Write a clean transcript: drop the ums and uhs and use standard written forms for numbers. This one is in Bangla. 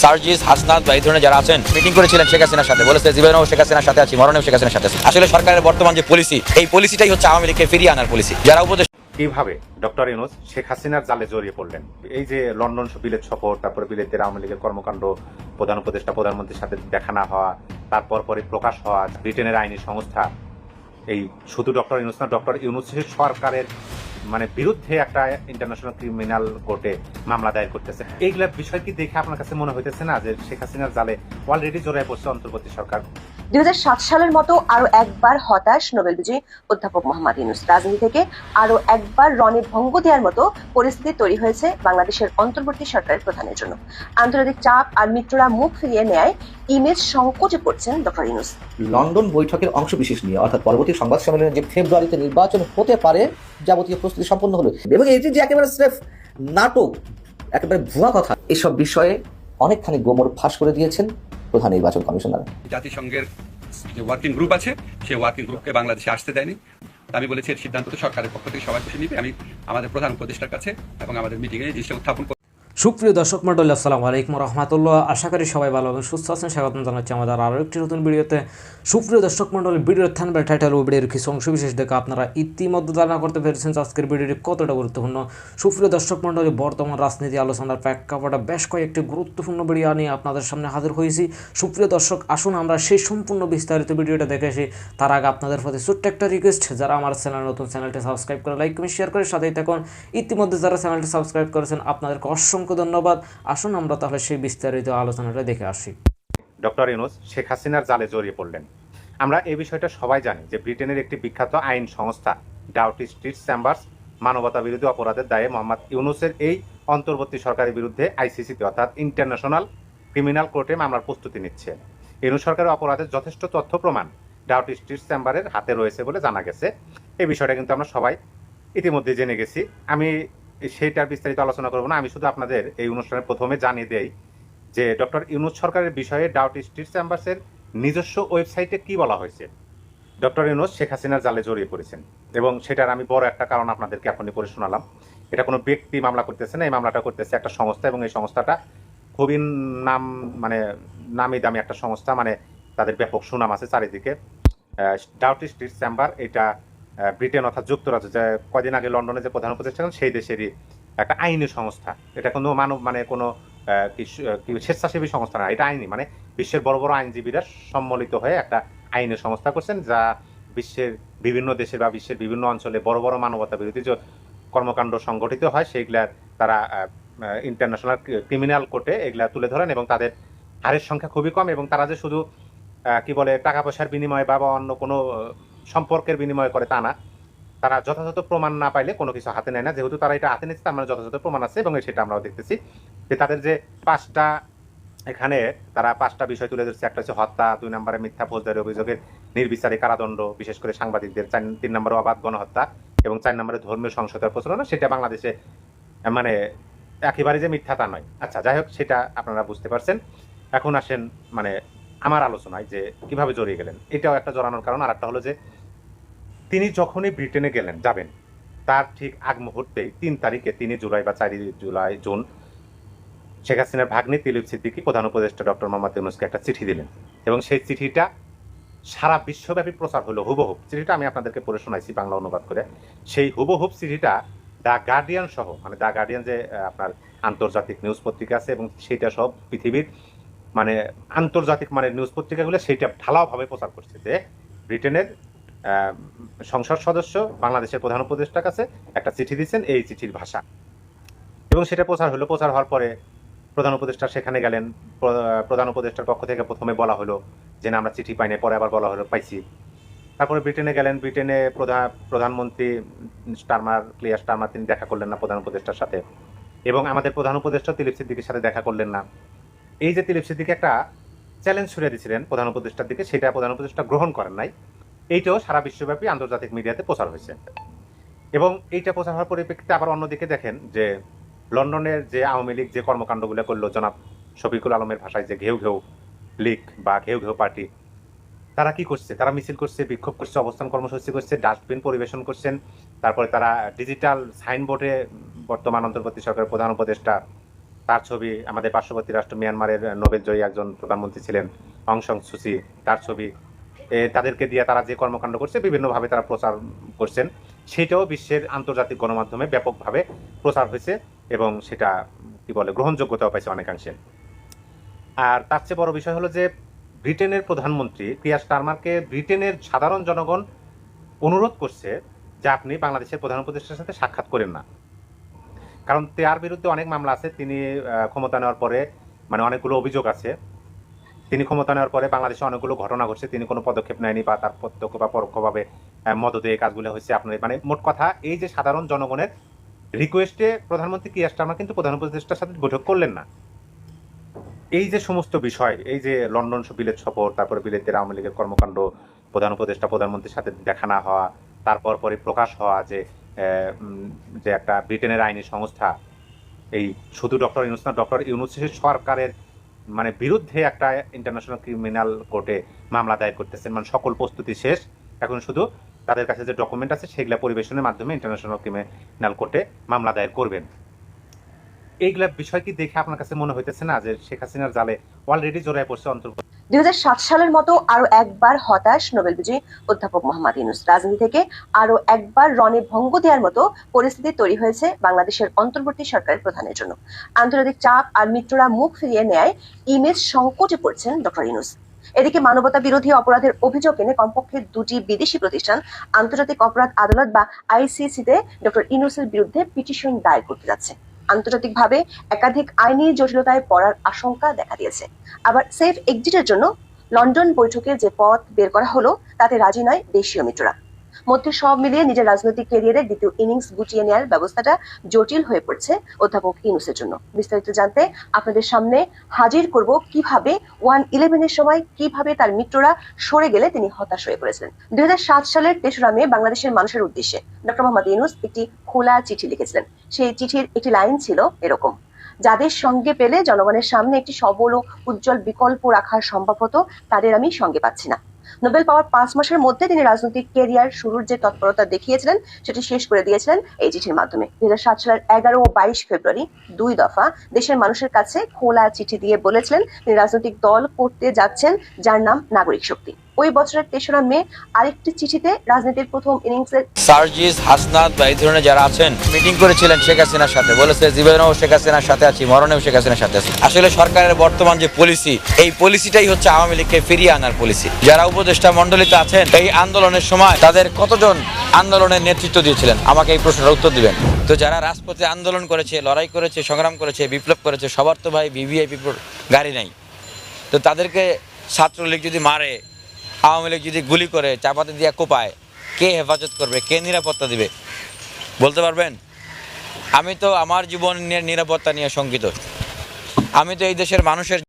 সার্জিস, হাসনাত বা এই ধরনের যারা আছেন মিটিং করেছিলেন শেখ হাসিনার সাথে, বলেছে জীবনেও শেখ হাসিনার সাথে আছি, মরণেও শেখ হাসিনার সাথে আছি। আসলে সরকারের বর্তমান যে পলিসি, এই পলিসিটাই হচ্ছে আওয়ামী লীগকে ফিরিয়ে আনার পলিসি। যারা উপদেশ কিভাবে ডক্টর ইউনূস শেখ হাসিনার জালে জড়িয়ে পড়লেন, এই যে লন্ডন বিলেত সফর, তারপরে বিলেতের আওয়ামী লীগের কর্মকাণ্ড, প্রধান উপদেষ্টা প্রধানমন্ত্রীর সাথে দেখা না হওয়া, তারপর পরে প্রকাশ হওয়া, ব্রিটেনের আইনি সংস্থা এই শুধু ডক্টর ইউনূস না, ডক্টর ইউনূসের সরকারের বিরুদ্ধে একটা ইন্টারন্যাশনাল ক্রিমিনাল কোর্টে মামলা দায়ের করতেছে। এইগুলা বিষয় কি দেখে আপনার কাছে মনে হইতেছে না যে শেখ হাসিনার জালে অলরেডি জড়ায় পড়ছে অন্তর্বর্তী সরকার? 2007 সালের মতো আরো একবার হতাশ নোবেল বিজয়ী অধ্যাপক মোহাম্মদ ইউনূস। রাজনীতি থেকে আরো একবার রণে ভঙ্গ দেওয়ার মতো পরিস্থিতি তৈরি হয়েছে বাংলাদেশের অন্তর্বর্তী সরকারের প্রধানের জন্য। আন্তর্জাতিক চাপ আর মিত্ররা মুখ ফিরিয়ে নেয় ইমেজ সংকটে পড়ছেন ডক্টর ইউনূস। লন্ডন বৈঠকের অংশ বিশেষ নিয়ে অর্থাৎ পরবর্তী সংবাদ সম্মেলনে যে ফেব্রুয়ারিতে নির্বাচন হতে পারে যাবতীয় প্রস্তুতি সম্পন্ন হলো, এবং এই যে একেবারে স্রেফ নাটক, একেবারে ভুয়া কথা, এসব বিষয়ে অনেকখানি গোমর ফাঁস করে দিয়েছেন প্রধান নির্বাচন কমিশনার। জাতিসংঘের যে ওয়ার্কিং গ্রুপ আছে, সেই ওয়ার্কিং গ্রুপকে বাংলাদেশে আসতে দেয়নি। আমি বলেছি এর সিদ্ধান্ত তো সরকারের পক্ষ থেকে সবাই খুশি নিবে। আমি আমাদের প্রধান উপদেষ্টার কাছে এবং আমাদের মিটিংয়ে এই জিনিসটা উত্থাপন। সুপ্রিয় দর্শক মণ্ডলী, আসসালামু আলাইকুম রহমতুল্লাহ। আশা করি সবাই ভালো এবং সুস্থ আছেন। স্বাগত জানাচ্ছি আমাদের আরও একটি নতুন ভিডিওতে। সুপ্রিয় দর্শক মণ্ডলী, ভিডিওর থাম্বনেল, টাইটেল ও ভিডিওর কিছু অংশ বিশেষ দেখে আপনারা ইতিমধ্যে ধারণা করতে পেরেছেন আজকের ভিডিওটি কতটা গুরুত্বপূর্ণ। সুপ্রিয় দর্শক মণ্ডলী, বর্তমান রাজনীতি আলোচনার প্রেক্ষাপটে বেশ কয়েকটি গুরুত্বপূর্ণ ভিডিও নিয়ে আপনাদের সামনে হাজির হয়েছি। সুপ্রিয় দর্শক, আসুন আমরা সেই সম্পূর্ণ বিস্তারিত ভিডিওটা দেখে আসি। তার আগে আপনাদের প্রতি ছোট্ট একটা রিকোয়েস্ট, যারা আমার চ্যানেল নতুন, চ্যানেলটি সাবস্ক্রাইব করে লাইক কমেন্ট শেয়ার করে সাথেই থাকুন। ইতিমধ্যে যারা চ্যানেলটি সাবস্ক্রাইব করেছেন আপনাদেরকে অসংখ্য ধন্যবাদ। আসুন আমরা তাহলে সেই বিস্তারিত আলোচনাটা দেখে আসি। ডক্টর ইউনূস শেখ হাসিনার জালে জড়িয়ে পড়লেন। আমরা এই বিষয়টা সবাই জানি যে ব্রিটেনের একটি বিখ্যাত আইন সংস্থা ডাউটি স্ট্রিট চেম্বার্স মানবতা বিরোধী অপরাধের দায়ে মোহাম্মদ ইউনূসের এই অন্তর্বর্তী সরকারের বিরুদ্ধে আইসিসিতে অর্থাৎ ইন্টারন্যাশনাল ক্রিমিনাল কোর্টে মামলার প্রস্তুতি নিচ্ছে। ইউনূস সরকারের অপরাধের যথেষ্ট তথ্য প্রমাণ ডাউটি স্ট্রিট চেম্বারের হাতে রয়েছে বলে জানা গেছে। এই বিষয়টা কিন্তু আমরা সবাই ইতিমধ্যে জেনে গেছি। আমি সেইটার বিস্তারিত আলোচনা করব না। আমি শুধু আপনাদের এই অনুষ্ঠানের প্রথমে জানিয়ে দেই যে ডক্টর ইউনূস সরকারের বিষয়ে ডাউটি স্ট্রিট চেম্বার্সের নিজস্ব ওয়েবসাইটে কি বলা হয়েছে। ডক্টর ইউনূস শেখ হাসিনার জালে জড়িয়ে পড়েছেন এবং সেটার আমি বড় একটা কারণ আপনাদেরকে এখনই পড়ে শোনালাম। এটা কোনো ব্যক্তি মামলা করতেছে না, এই মামলাটা করতেছে একটা সংস্থা, এবং এই সংস্থাটা খুবই নামি দামি একটা সংস্থা, তাদের ব্যাপক সুনাম আছে চারিদিকে। ডাউটি স্ট্রিট চেম্বার এটা ব্রিটেন অর্থাৎ যুক্তরাজ্য, যে কদিন আগে লন্ডনে যে প্রধান উপদেষ্টা ছিলেন সেই দেশেরই একটা আইনি সংস্থা। এটা কোনো কোনো স্বেচ্ছাসেবী সংস্থা না, এটা আইনি, বিশ্বের বড় বড় আইনজীবীরা সম্মিলিত হয়ে একটা আইনি সংস্থা করছেন, যা বিশ্বের বিভিন্ন দেশে বা বিশ্বের বিভিন্ন অঞ্চলে বড় বড় মানবতা বিরোধী যে কর্মকাণ্ড সংগঠিত হয় সেইগুলার তারা ইন্টারন্যাশনাল ক্রিমিনাল কোর্টে এগুলা তুলে ধরেন, এবং তাদের হারের সংখ্যা খুবই কম। এবং তারা যে শুধু টাকা পয়সার বিনিময়ে বা অন্য কোনো সম্পর্কের বিনিময়ে করে তা না, তারা যথাযথ প্রমাণ না পাইলে কোনো কিছু হাতে নেয় না। যেহেতু তারা এটা হাতে নিচ্ছে, তার যথাযথ প্রমাণ আছে, এবং সেটা আমরাও দেখতেছি যে তাদের যে তারা পাঁচটা বিষয় তুলে ধরছে। একটা হচ্ছে হত্যা, 2 নম্বরে মিথ্যা ফৌজদারি অভিযোগের নির্বিচারে কারাদণ্ড, বিশেষ করে সাংবাদিকদের, 3 নম্বরে অবাধ গণহত্যা, এবং 4 নম্বরে ধর্মীয় সংসদের প্রচলন। সেটা বাংলাদেশে একেবারে যে মিথ্যা তা নয়। আচ্ছা, যাই হোক, সেটা আপনারা বুঝতে পারছেন। এখন আসেন আমার আলোচনায় যে কিভাবে জড়িয়ে গেলেন। এটাও একটা জড়ানোর কারণ। আর একটা হলো যে তিনি যখনই ব্রিটেনে যাবেন তার ঠিক আগ মুহূর্তেই 3 তারিখে 3 জুলাই বা 4 জুন শেখ হাসিনার ভাগ্নি তিলিপ সিদ্দিকী প্রধান উপদেষ্টা ডক্টর মোহাম্মদ ইউনূসকে একটা চিঠি দিলেন, এবং সেই চিঠিটা সারা বিশ্বব্যাপী প্রচার হলো। হুবহুব চিঠিটা আমি আপনাদেরকে পড়ে শোনাইছি বাংলা অনুবাদ করে। সেই হুবহুব চিঠিটা দ্য গার্ডিয়ান সহ, দ্য গার্ডিয়ান যে আপনার আন্তর্জাতিক নিউজ পত্রিকা আছে, এবং সেইটা সব পৃথিবীর আন্তর্জাতিক নিউজ পত্রিকাগুলো সেইটা ঢালাওভাবে প্রচার করছে যে ব্রিটেনের সংসদ সদস্য বাংলাদেশের প্রধান উপদেষ্টার কাছে একটা চিঠি দিচ্ছেন, এই চিঠির ভাষা। এবং সেটা প্রচার হলো। প্রচার হওয়ার পরে প্রধান উপদেষ্টা সেখানে গেলেন। প্রধান উপদেষ্টার পক্ষ থেকে প্রথমে বলা হলো যে না, আমরা চিঠি পাইনি, পরে আবার বলা হলো পাইছি। তারপরে ব্রিটেনে গেলেন। ব্রিটেনে প্রধানমন্ত্রী ক্লিয়ার স্টারমার তিনি দেখা করলেন না প্রধান উপদেষ্টার সাথে, এবং আমাদের প্রধান উপদেষ্টা তিলিপ সিদ্দিকীর সাথে দেখা করলেন না। এই যে তিলিপ সিদ্দিকী একটা চ্যালেঞ্জ ছুড়ে দিয়েছিলেন প্রধান উপদেষ্টার দিকে, সেটা প্রধান উপদেষ্টা গ্রহণ করেন নাই। এইটাও সারা বিশ্বব্যাপী আন্তর্জাতিক মিডিয়াতে প্রচার হয়েছে। এবং এইটা প্রচার হওয়ার পরিপ্রেক্ষিতে আবার অন্যদিকে দেখেন যে লন্ডনের যে আওয়ামী লীগ যে কর্মকাণ্ডগুলো করলো, জনাব শফিকুল আলমের ভাষায় যে ঘেউ ঘেউ লীগ বা ঘেউ ঘেউ পার্টি, তারা কি করছে? তারা মিছিল করছে, বিক্ষোভ করছে, অবস্থান কর্মসূচি করছে, ডাস্টবিন পরিবেশন করছেন। তারপরে তারা ডিজিটাল সাইনবোর্ডে বর্তমান অন্তর্বর্তী সরকারের প্রধান উপদেষ্টা তার ছবি, আমাদের পার্শ্ববর্তী রাষ্ট্র মিয়ানমারের নোবেল জয়ী একজন প্রধানমন্ত্রী ছিলেন অং সান সু চি, তার ছবি, তাদেরকে দিয়ে তারা যে কর্মকাণ্ড করছে বিভিন্নভাবে তারা প্রচার করছেন, সেটাও বিশ্বের আন্তর্জাতিক গণমাধ্যমে ব্যাপকভাবে প্রচার হয়েছে এবং সেটা কি বলে গ্রহণযোগ্যতাও পাইছে অনেকাংশে। আর তার চেয়ে বড় বিষয় হলো যে ব্রিটেনের প্রধানমন্ত্রী কিয়ার স্টারমারকে ব্রিটেনের সাধারণ জনগণ অনুরোধ করছে যে আপনি বাংলাদেশের প্রধান উপদেষ্টার সাথে সাক্ষাৎ করেন না, কারণ তার বিরুদ্ধে অনেক মামলা আছে। তিনি ক্ষমতা নেওয়ার পরে মানে অনেকগুলো অভিযোগ আছে, তিনি ক্ষমতা নেওয়ার পরে বাংলাদেশে অনেকগুলো ঘটনা ঘটছে, তিনি কোনো পদক্ষেপ নেয়নি বা তার প্রত্যক্ষ বা পরোক্ষভাবে মদতে এই কাজগুলো হয়েছে। আপনার মানে মোট কথা এই যে সাধারণ জনগণের রিকোয়েস্টে প্রধানমন্ত্রী কিয়ার স্টারমার কিন্তু প্রধান উপদেষ্টার সাথে বৈঠক করলেন না। এই যে সমস্ত বিষয়, এই যে লন্ডন বিলেত সফর, তারপরে বিলেতের আওয়ামী লীগের কর্মকাণ্ড, প্রধান উপদেষ্টা প্রধানমন্ত্রীর সাথে দেখা না হওয়া, তারপর পরে প্রকাশ হওয়া যে যে একটা ব্রিটেনের আইনি সংস্থা এই শুধু ডক্টর ইউনূস না, ডক্টর ইউনূসের সরকারের মানে বিরুদ্ধে একটা ইন্টারন্যাশনাল ক্রিমিনাল কোর্টে মামলা দায়ের করতেছেন। মানে সকল প্রস্তুতি শেষ, এখন শুধু তাদের কাছে যে ডকুমেন্ট আছে সেগুলা পরিবেশনের মাধ্যমে ইন্টারন্যাশনাল ক্রিমিনাল কোর্টে মামলা দায়ের করবেন। এইগুলা বিষয় কি দেখে আপনার কাছে মনে হইতেছে না যে শেখ হাসিনার জালে অলরেডি জড়ায় পড়ছে অন্তর্বর্তী 2007 সালের মতো আরো একবার হতাশ নোবেল বিজয়ী অধ্যাপক মোহাম্মদ ইউনূস। রাজনীতি থেকে আরো একবার রণে ভঙ্গ দেওয়ার মতো পরিস্থিতি তৈরি হয়েছে বাংলাদেশের অন্তর্বর্তী সরকারের প্রধানের জন্য। আন্তর্জাতিক চাপ আর মিত্ররা মুখ ফিরিয়ে নেয় ইমেজ সংকটে পড়ছেন ডক্টর ইউনূস। এদিকে মানবতা বিরোধী অপরাধের অভিযোগ এনে কমপক্ষে 2টি বিদেশি প্রতিষ্ঠান আন্তর্জাতিক অপরাধ আদালত বা আইসিসিতে ডক্টর ইউনূসের বিরুদ্ধে পিটিশন দায়ের করতে যাচ্ছে। আন্তর্জাতিকভাবে একাধিক আইনি জটিলতায় পড়ার আশঙ্কা দেখা দিয়েছে। আবার সেফ এক্সিটের জন্য লন্ডন বৈঠকে যে পথ বের করা হলো তাতে রাজি নয় দেশীয় মিত্ররা। মধ্যে সব মিলিয়ে নিজের রাজনৈতিক ক্যারিয়ারের দ্বিতীয় ইনিংস গুটিয়ে নেওয়ার ব্যবস্থাটা জটিল হয়ে পড়ছে অধ্যাপক ইউনূসের জন্য। বিস্তারিত জানতে আপনাদের সামনে হাজির করব কিভাবে 1/11 সময় কিভাবে তার মিত্ররা সরে গেলে তিনি হতাশ হয়ে পড়েছিলেন। 2007 সালের 3রা মে বাংলাদেশের মানুষের উদ্দেশ্যে ডক্টর মোহাম্মদ ইউনূস একটি খোলা চিঠি লিখেছিলেন। সেই চিঠির একটি লাইন ছিল এরকম: যাদের সঙ্গে পেলে জনগণের সামনে একটি সবল ও উজ্জ্বল বিকল্প রাখা সম্ভব হতো, তাদের আমি সঙ্গে পাচ্ছি না। নোবেল পাওয়ার 5 মাসের মধ্যে তিনি রাজনৈতিক ক্যারিয়ার শুরুর যে তৎপরতা দেখিয়েছিলেন সেটি শেষ করে দিয়েছিলেন এই চিঠির মাধ্যমে। 2007 সালের 11 ও 22 ফেব্রুয়ারি 2 দফা দেশের মানুষের কাছে খোলা চিঠি দিয়ে বলেছিলেন তিনি রাজনৈতিক দল করতে যাচ্ছেন যার নাম নাগরিক শক্তি। ওই বছরের 3রা মে আরেকটি চিঠিতে রাজনীতির প্রথম ইনিংসের সার্জিস, হাসনাত বা এই ধরনের যারা আছেন মিটিং করেছিলেন শেখ হাসিনার সাথে, বলেছে জীবনেও শেখ হাসিনার সাথে আছি, মরণেও শেখ হাসিনার সাথে আছি। আসলে সরকারের বর্তমান যে পলিসি, এই পলিসিটাই হচ্ছে আওয়ামী লীগকে ফিরিয়ে আনার পলিসি। যারা উপদেষ্টা মণ্ডলীতে আছেন এই আন্দোলনের সময় তাদের কতজন আন্দোলনের নেতৃত্ব দিয়েছিলেন, আমাকে এই প্রশ্নের উত্তর দিবেন। তো যারা রাজপথে আন্দোলন করেছে, লড়াই করেছে, সংগ্রাম করেছে, বিপ্লব করেছে, সবার তো ভাই ভিভিআইপি গাড়ি নাই। তো তাদেরকে ছাত্রলীগ যদি মারে, আওয়ামী লীগ যদি গুলি করে, চাপাতি দিয়ে কোপায়, কে হেফাজত করবে, কে নিরাপত্তা দিবে বলতে পারবেন? আমি তো আমার জীবনের নিরাপত্তা নিয়ে শঙ্কিত। আমি তো এই দেশের মানুষের